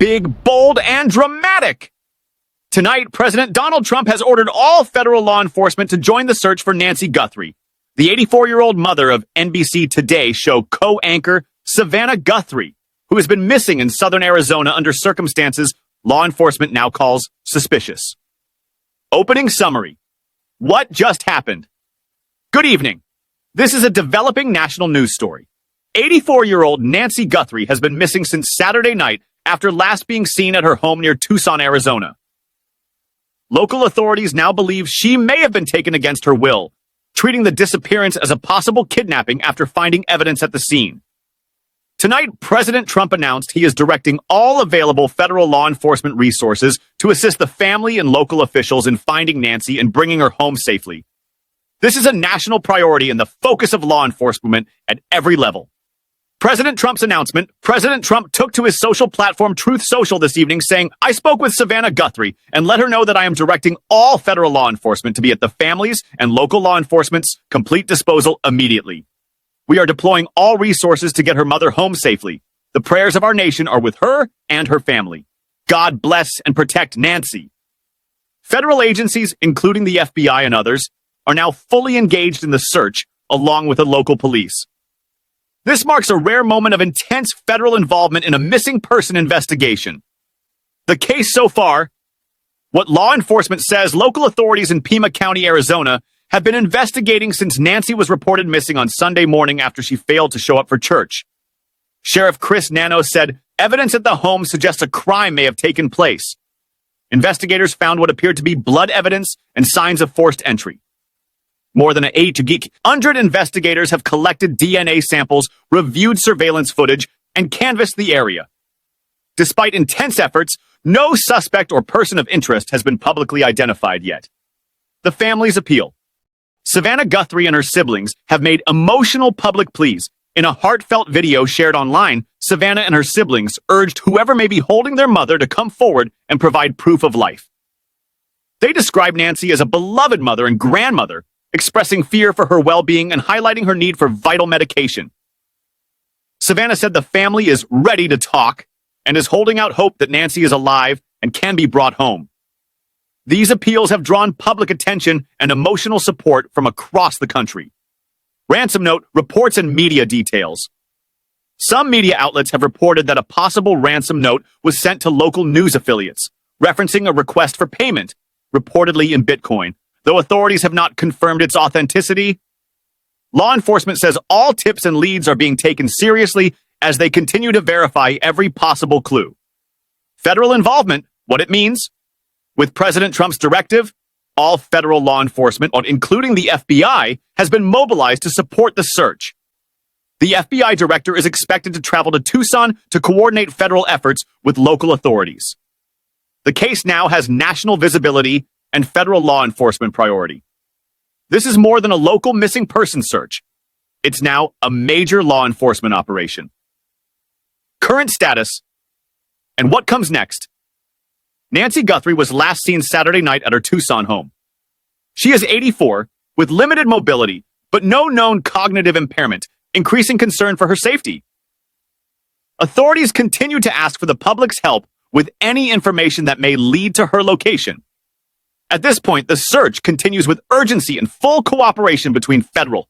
big, bold, and dramatic. Tonight, President Donald Trump has ordered all federal law enforcement to join the search for Nancy Guthrie, the 84-year-old mother of NBC Today show co-anchor Savannah Guthrie, who has been missing in southern Arizona under circumstances law enforcement now calls suspicious. Opening summary. What just happened? Good evening. This is a developing national news story. 84-year-old Nancy Guthrie has been missing since Saturday night after last being seen at her home near Tucson, Arizona. Local authorities now believe she may have been taken against her will, treating the disappearance as a possible kidnapping after finding evidence at the scene. Tonight, President Trump announced he is directing all available federal law enforcement resources to assist the family and local officials in finding Nancy and bringing her home safely. This is a national priority and the focus of law enforcement at every level. President Trump's announcement, President Trump took to his social platform Truth Social this evening saying, "I spoke with Savannah Guthrie and let her know that I am directing all federal law enforcement to be at the family's and local law enforcement's complete disposal immediately. We are deploying all resources to get her mother home safely. The prayers of our nation are with her and her family. God bless and protect Nancy." Federal agencies, including the FBI and others, are now fully engaged in the search along with the local police. This marks a rare moment of intense federal involvement in a missing person investigation. The case so far, what law enforcement says local authorities in Pima County, Arizona, have been investigating since Nancy was reported missing on Sunday morning after she failed to show up for church. Sheriff Chris Nano said evidence at the home suggests a crime may have taken place. Investigators found what appeared to be blood evidence and signs of forced entry. More than 800 investigators have collected DNA samples, reviewed surveillance footage, and canvassed the area. Despite intense efforts, no suspect or person of interest has been publicly identified yet. The family's appeal. Savannah Guthrie and her siblings have made emotional public pleas. In a heartfelt video shared online, Savannah and her siblings urged whoever may be holding their mother to come forward and provide proof of life. They describe Nancy as a beloved mother and grandmother, expressing fear for her well-being and highlighting her need for vital medication. Savannah said the family is ready to talk and is holding out hope that Nancy is alive and can be brought home. These appeals have drawn public attention and emotional support from across the country. Ransom note, reports and media details. Some media outlets have reported that a possible ransom note was sent to local news affiliates, referencing a request for payment, reportedly in Bitcoin. Though authorities have not confirmed its authenticity, law enforcement says all tips and leads are being taken seriously as they continue to verify every possible clue. Federal involvement, what it means. With President Trump's directive, all federal law enforcement, including the FBI, has been mobilized to support the search. The FBI director is expected to travel to Tucson to coordinate federal efforts with local authorities. The case now has national visibility and federal law enforcement priority. This is more than a local missing person search. It's now a major law enforcement operation. Current status and what comes next. Nancy Guthrie was last seen Saturday night at her Tucson home. She is 84, with limited mobility, but no known cognitive impairment, increasing concern for her safety. Authorities continue to ask for the public's help with any information that may lead to her location. At this point, the search continues with urgency and full cooperation between federal,